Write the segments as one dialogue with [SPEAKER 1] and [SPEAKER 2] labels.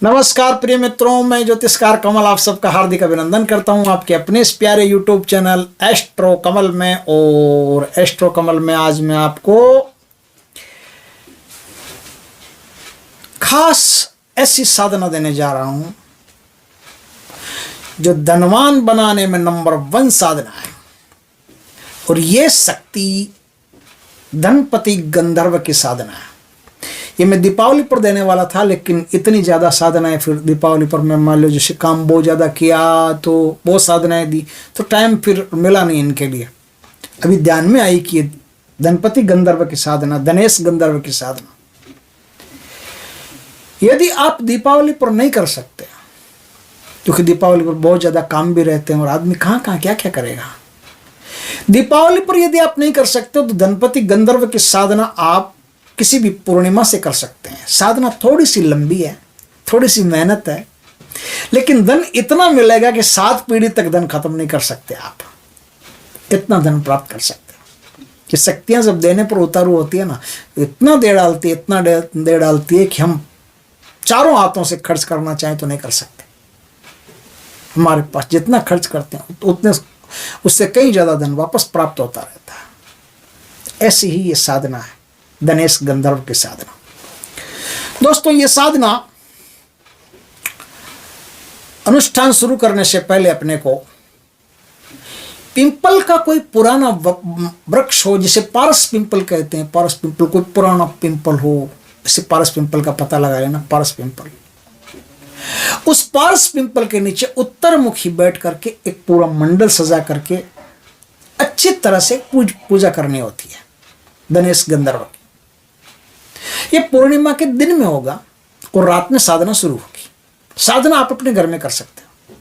[SPEAKER 1] नमस्कार प्रिय मित्रों, मैं ज्योतिषकार कमल आप सबका हार्दिक अभिनंदन करता हूं आपके अपने इस प्यारे यूट्यूब चैनल एस्ट्रो कमल में। और एस्ट्रो कमल में आज मैं आपको खास ऐसी साधना देने जा रहा हूं जो धनवान बनाने में नंबर 1 साधना है। और ये शक्ति धनपति गंधर्व की साधना है। ये मैं दीपावली पर देने वाला था, लेकिन इतनी ज़्यादा साधनाएं फिर दीपावली पर मैं मान लो जैसे काम बहुत ज़्यादा किया तो बहुत साधनाएं दी तो टाइम फिर मिला नहीं इनके लिए। अभी ध्यान में आई कि धनपति गंधर्व की साधना, धनेश गंधर्व की साधना यदि आप दीपावली पर नहीं कर सकते, क्योंकि दीपावली पर बहुत ज़्यादा काम भी रहते हैं और आदमी कहाँ क्या क्या करेगा। दीपावली पर यदि आप नहीं कर सकते तो धनपति गंधर्व की साधना आप किसी भी पूर्णिमा से कर सकते हैं। साधना थोड़ी सी लंबी है, थोड़ी सी मेहनत है, लेकिन धन इतना मिलेगा कि 7 पीढ़ी तक धन खत्म नहीं कर सकते। आप इतना धन प्राप्त कर सकते हैं कि शक्तियां जब देने पर उतारू होती है ना, इतना दे डालती है, इतना दे डालती है कि हम चारों हाथों से खर्च करना चाहें तो नहीं कर सकते। हमारे पास जितना खर्च करते हैं उतने उससे कई ज्यादा धन वापस प्राप्त होता रहता है। ऐसी ही ये साधना है, धनेश गंधर्व की साधना। दोस्तों, ये साधना अनुष्ठान शुरू करने से पहले अपने को पिंपल का कोई पुराना वृक्ष हो, जिसे पारस पिंपल कहते हैं। पारस पिंपल कोई पुराना पिंपल हो, इसे पारस पिंपल का पता लगा लेना। पारस पिंपल, उस पारस पिंपल के नीचे उत्तर मुखी बैठ करके एक पूरा मंडल सजा करके अच्छी तरह से पूजा करनी होती है धनेश गंधर्व की। ये पूर्णिमा के दिन में होगा और रात में साधना शुरू होगी। साधना आप अपने घर में कर सकते हो,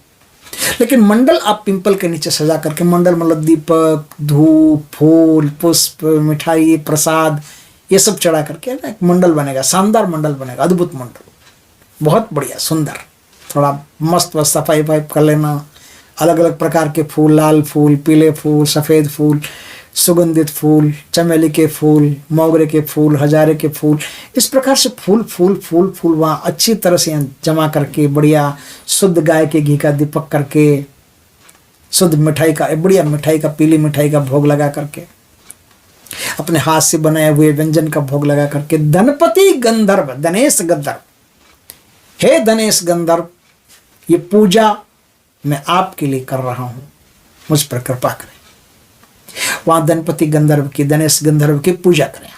[SPEAKER 1] लेकिन मंडल आप पिंपल के नीचे सजा करके, मंडल मतलब दीपक, धूप, फूल, पुष्प, मिठाई, प्रसाद, ये सब चढ़ा करके ना एक मंडल बनेगा। शानदार मंडल बनेगा, अद्भुत मंडल, बहुत बढ़िया सुंदर। थोड़ा मस्त सफाई कर लेना। अलग अलग प्रकार के फूल, लाल फूल, पीले फूल, सफ़ेद फूल, सुगंधित फूल, चमेली के फूल, मोगरे के फूल, हजारे के फूल, इस प्रकार से फूल वहाँ अच्छी तरह से जमा करके बढ़िया शुद्ध गाय के घी का दीपक करके, शुद्ध मिठाई का, बढ़िया मिठाई का, पीली मिठाई का भोग लगा करके, अपने हाथ से बनाए हुए व्यंजन का भोग लगा करके, धनपति गंधर्व, धनेश गंधर्व, हे धनेश गंधर्व, ये पूजा मैं आपके लिए कर रहा हूं, मुझ पर कृपा करें। वहां धनपति गंधर्व की, धनेश गंधर्व की पूजा करें।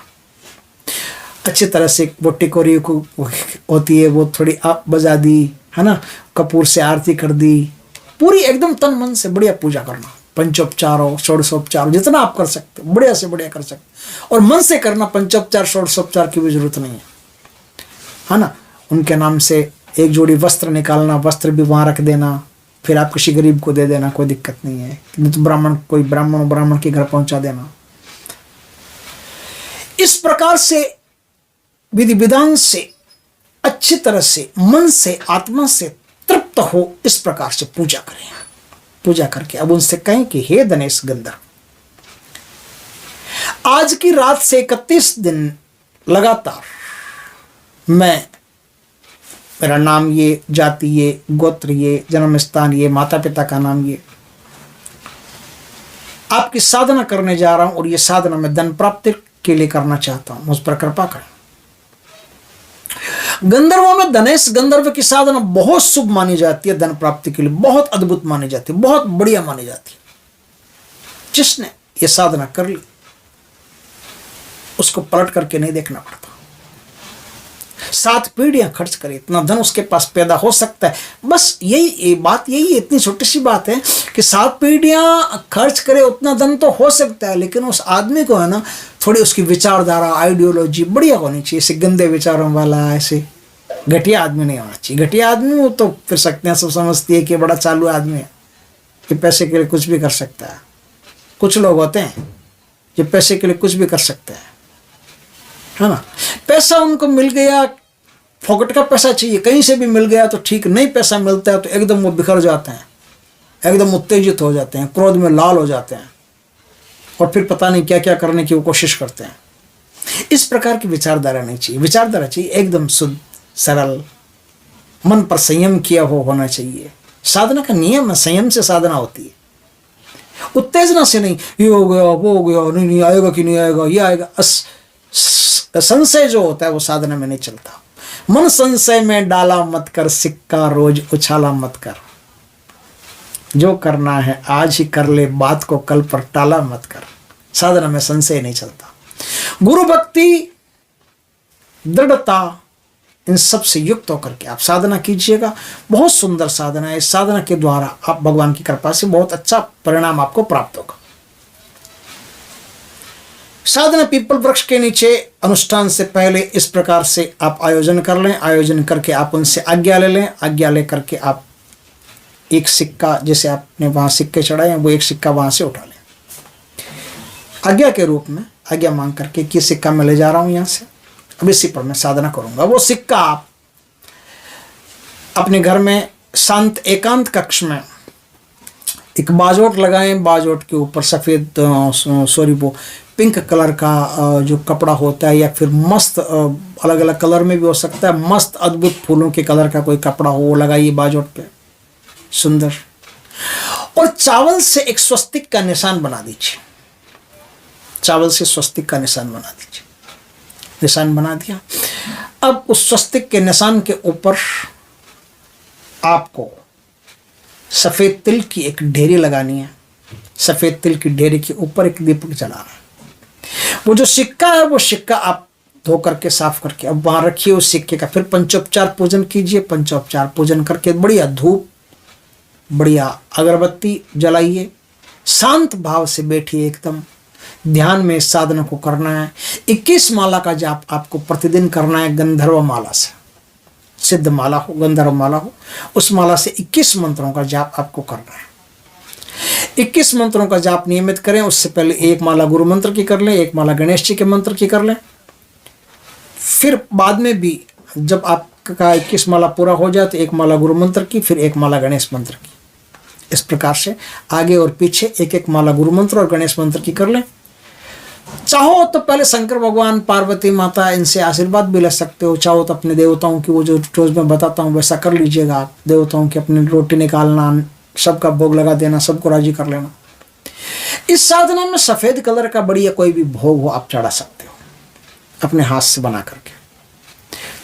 [SPEAKER 1] अच्छी तरह से वो टिकोरी को होती है, वो थोड़ी आप बजा दी है ना, कपूर से आरती कर दी, पूरी एकदम तन मन से बढ़िया पूजा करना। पंचोपचारों, षोडशोपचारों, जितना आप कर सकते बढ़िया से बढ़िया कर सकते, और मन से करना। पंचोपचार षोडशोपचार की भी जरूरत नहीं है ना। उनके नाम से एक जोड़ी वस्त्र निकालना, वस्त्र भी वहां रख देना, फिर आप किसी गरीब को दे देना, कोई दिक्कत नहीं है। नहीं तो कोई ब्राह्मण के घर पहुंचा देना। इस प्रकार से विधि विधान से अच्छी तरह से मन से, आत्मा से तृप्त हो, इस प्रकार से पूजा करें। पूजा करके अब उनसे कहें कि हे धनेश गंधर्व, आज की रात से 31 दिन लगातार मैं, मेरा नाम ये, जाति ये, गोत्र ये, जन्म स्थान ये, माता पिता का नाम ये, आपकी साधना करने जा रहा हूं। और ये साधना मैं धन प्राप्ति के लिए करना चाहता हूं, मुझ पर कृपा करें। गंधर्वों में धनेश गंधर्व की साधना बहुत शुभ मानी जाती है, धन प्राप्ति के लिए बहुत अद्भुत मानी जाती है, बहुत बढ़िया मानी जाती है। जिसने ये साधना कर ली उसको पलट करके नहीं देखना पड़ता। 7 पीढ़ियां खर्च करे, इतना धन उसके पास पैदा हो सकता है। बस यही बात, यही इतनी छोटी सी बात है कि 7 पीढ़ियां खर्च करे उतना धन तो हो सकता है, लेकिन उस आदमी को है ना थोड़ी उसकी विचारधारा, आइडियोलॉजी बढ़िया होनी चाहिए। ऐसे गंदे विचारों वाला, ऐसे घटिया आदमी नहीं होना चाहिए। घटिया आदमी वो तो फिर शक्तियां सब समझती है कि बड़ा चालू आदमी है, कि पैसे के लिए कुछ भी कर सकता है। कुछ लोग होते हैं जो पैसे के लिए कुछ भी कर सकते हैं, है ना। पैसा उनको मिल गया, फोकट का पैसा चाहिए, कहीं से भी मिल गया तो ठीक, नहीं पैसा मिलता है तो एकदम वो बिखर जाते हैं, एकदम उत्तेजित हो जाते हैं, क्रोध में लाल हो जाते हैं, और फिर पता नहीं क्या क्या करने की वो कोशिश करते हैं। इस प्रकार की विचारधारा नहीं चाहिए। विचारधारा चाहिए एकदम शुद्ध, सरल, मन पर संयम किया होना चाहिए। साधना का नियम है, संयम से साधना होती है, उत्तेजना से नहीं। ये हो गया, वो हो गया, नहीं नहीं आएगा कि नहीं आएगा, ये आएगा। संशय जो होता है वो साधना में नहीं चलता। मन संशय में डाला मत कर, सिक्का रोज उछाला मत कर। जो करना है आज ही कर ले, बात को कल पर टाला मत कर। साधना में संशय नहीं चलता। गुरु भक्ति, दृढ़ता, इन सब से युक्त होकर के आप साधना कीजिएगा। बहुत सुंदर साधना है। इस साधना के द्वारा आप भगवान की कृपा से बहुत अच्छा परिणाम आपको प्राप्त होगा। साधना पीपल वृक्ष के नीचे अनुष्ठान से पहले इस प्रकार से आप आयोजन कर लें। आयोजन करके आप उनसे आज्ञा ले लें। आज्ञा लेकर के आप एक सिक्का, जैसे आपने वहां सिक्के चढ़ाए हैं, वो एक सिक्का वहां से उठा लें आज्ञा के रूप में। आज्ञा मांग करके कि सिक्का मैं ले जा रहा हूं यहां से, अब इसी पर मैं साधना करूंगा। वो सिक्का आप अपने घर में शांत एकांत कक्ष में एक बाजोट लगाएं। बाजोट के ऊपर सफ़ेद वो पिंक कलर का जो कपड़ा होता है, या फिर मस्त अलग अलग कलर में भी हो सकता है, मस्त अद्भुत फूलों के कलर का कोई कपड़ा हो, वो लगाइए बाजोट पे, सुंदर। और चावल से एक स्वस्तिक का निशान बना दीजिए। चावल से स्वस्तिक का निशान बना दीजिए। निशान बना दिया। अब उस स्वस्तिक के निशान के ऊपर आपको सफ़ेद तिल की एक ढेरी लगानी है। सफ़ेद तिल की ढेरी के ऊपर एक दीपक जलाना है। वो जो सिक्का है, वो सिक्का आप धो करके साफ करके अब वहाँ रखिए उस सिक्के का। फिर पंचोपचार पूजन कीजिए। पंचोपचार पूजन करके बढ़िया धूप, बढ़िया अगरबत्ती जलाइए। शांत भाव से बैठिए, एकदम ध्यान में इस साधना को करना है। 21 माला का जाप आपको प्रतिदिन करना है। गंधर्व माला से, सिद्ध माला हो, गंधर्व माला हो, उस माला से 21 मंत्रों का जाप आपको करना है। 21 मंत्रों का जाप नियमित करें। उससे पहले एक माला गुरु मंत्र की कर लें, एक माला गणेश जी के मंत्र की कर लें। फिर बाद में भी जब आपका 21 माला पूरा हो जाए तो एक माला गुरु मंत्र की, फिर एक माला गणेश मंत्र की। इस प्रकार से आगे और पीछे एक एक माला गुरु मंत्र और गणेश मंत्र की कर लें। चाहो तो पहले शंकर भगवान, पार्वती माता, इनसे आशीर्वाद भी ले सकते हो। चाहो तो अपने देवताओं की, वो जो रोज मैं बताता हूँ वैसा कर लीजिएगा आप। देवताओं की अपनी रोटी निकालना, सबका भोग लगा देना, सबको राजी कर लेना। इस साधना में सफ़ेद कलर का बढ़िया कोई भी भोग हो आप चढ़ा सकते हो अपने हाथ से बना करके।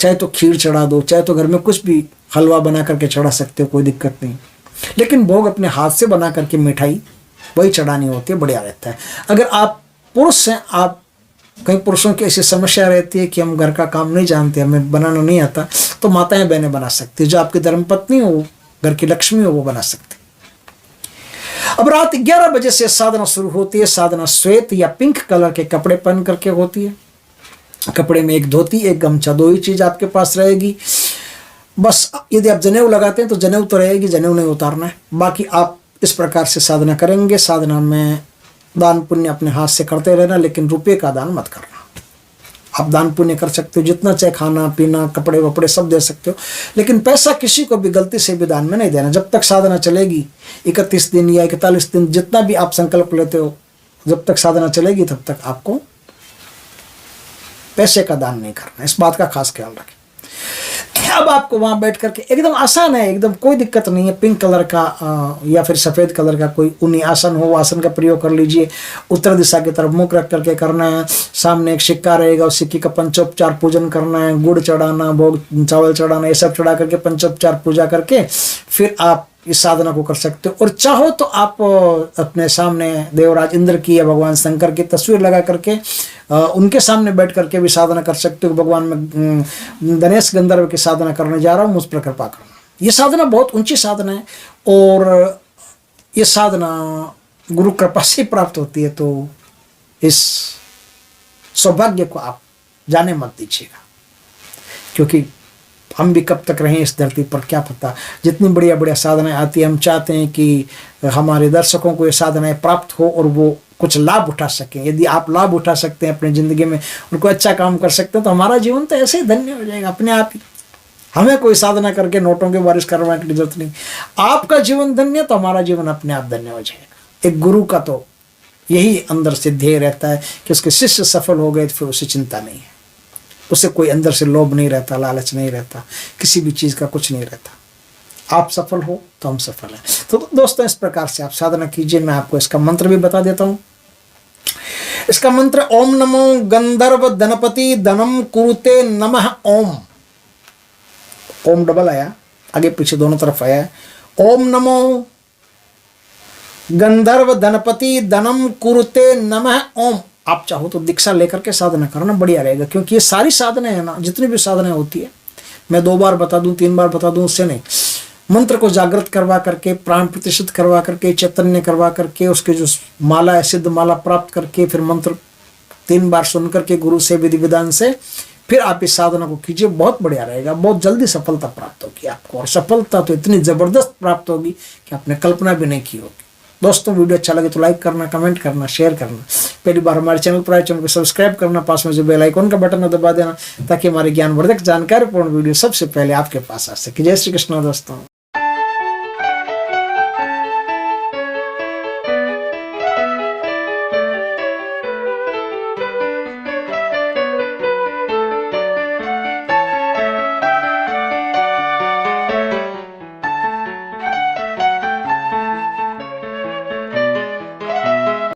[SPEAKER 1] चाहे तो खीर चढ़ा दो, चाहे तो घर में कुछ भी हलवा बना करके चढ़ा सकते हो, कोई दिक्कत नहीं। लेकिन भोग अपने हाथ से बना करके मिठाई वही चढ़ानी होती है, बढ़िया रहता है। अगर आप पुरुष हैं, आप कई पुरुषों की ऐसी समस्या रहती है कि हम घर का काम नहीं जानते, हमें बनाना नहीं आता, तो माताएं बहनें बना सकती है। जो आपकी धर्मपत्नी हो, घर की लक्ष्मी हो, वो बना सकती। अब रात 11 बजे से साधना शुरू होती है। साधना श्वेत या पिंक कलर के कपड़े पहन करके होती है। कपड़े में एक धोती, एक गमछा, दो ही चीज आपके पास रहेगी। बस यदि आप जनेऊ लगाते हैं तो जनेऊ तो रहेगी, जनेऊ नहीं उतारना है। बाकी आप इस प्रकार से साधना करेंगे। साधना में दान पुण्य अपने हाथ से करते रहना, लेकिन रुपये का दान मत करना। आप दान पुण्य कर सकते हो जितना, चाहे खाना पीना, कपड़े वपड़े सब दे सकते हो, लेकिन पैसा किसी को भी गलती से भी दान में नहीं देना। जब तक साधना चलेगी, 31 दिन या 41 दिन, जितना भी आप संकल्प लेते हो, जब तक साधना चलेगी तब तक आपको पैसे का दान नहीं करना। इस बात का खास ख्याल रखें। अब आपको वहां बैठ करके, एकदम आसान है, एकदम कोई दिक्कत नहीं है। पिंक कलर का या फिर सफ़ेद कलर का कोई ऊनी आसन हो, आसन का प्रयोग कर लीजिए। उत्तर दिशा की तरफ मुख रख करके करना है। सामने एक सिक्का रहेगा, उस सिक्के का पंचोपचार पूजन करना है। गुड़ चढ़ाना, भोग चावल चढ़ाना, ये सब चढ़ा करके पंचोपचार पूजा करके फिर आप इस साधना को कर सकते हो। और चाहो तो आप अपने सामने देवराज इंद्र की या भगवान शंकर की तस्वीर लगा करके उनके सामने बैठ करके भी साधना कर सकते हो। भगवान में गणेश गंधर्व की साधना करने जा रहा हूँ, मुझ पर कृपा करना। ये साधना बहुत ऊंची साधना है और ये साधना गुरु कृपा से प्राप्त होती है। तो इस सौभाग्य को आप जाने मत दीजिएगा, क्योंकि हम भी कब तक रहें इस धरती पर क्या पता। जितनी बढ़िया बढ़िया साधनाएं आती है, हम चाहते हैं कि हमारे दर्शकों को ये साधनाएं प्राप्त हो और वो कुछ लाभ उठा सकें। यदि आप लाभ उठा सकते हैं अपनी ज़िंदगी में, उनको अच्छा काम कर सकते हैं, तो हमारा जीवन तो ऐसे ही धन्य हो जाएगा अपने आप ही। हमें कोई साधना करके नोटों की बारिश करवाने की जरूरत नहीं। आपका जीवन धन्य तो हमारा जीवन अपने आप धन्य हो जाएगा। एक गुरु का तो यही अंदर से ध्येय रहता है कि उसके शिष्य सफल हो गए तो फिर उसे चिंता नहीं है। उसे कोई अंदर से लोभ नहीं रहता, लालच नहीं रहता, किसी भी चीज़ का कुछ नहीं रहता। आप सफल हो तो हम सफल हैं। तो दोस्तों इस प्रकार से आप साधना कीजिए। मैं आपको इसका मंत्र भी बता देता हूँ। इसका मंत्र ओम नमो गंधर्व धनपति धनम कुरुते नमः ओम। ओम डबल आया, आगे पीछे दोनों तरफ आया है। ओम नमो गंधर्व धनपति धनम कुरुते नमः ओम। आप चाहो तो दीक्षा लेकर के साधना करना बढ़िया रहेगा, क्योंकि ये सारी साधना है ना, जितनी भी साधना होती है, मैं 2 बार बता दूं 3 बार बता दूं उससे नहीं। मंत्र को जागृत करवा करके, प्राण प्रतिष्ठित करवा करके, चैतन्य करवा करके, उसके जो माला है सिद्ध माला प्राप्त करके, फिर मंत्र 3 बार सुन करके गुरु से विधि विधान से फिर आप इस साधना को कीजिए, बहुत बढ़िया रहेगा। बहुत जल्दी सफलता प्राप्त होगी आपको, और सफलता तो इतनी जबरदस्त प्राप्त होगी कि आपने कल्पना भी नहीं की होगी। दोस्तों वीडियो अच्छा लगे तो लाइक करना, कमेंट करना, शेयर करना। पहली बार हमारे चैनल पर आए, चैनल को सब्सक्राइब करना, पास में जो बेल आइकन का बटन दबा देना, ताकि हमारे ज्ञानवर्धक जानकारीपूर्ण वीडियो सबसे पहले आपके पास आ सके। जय श्री कृष्ण दोस्तों।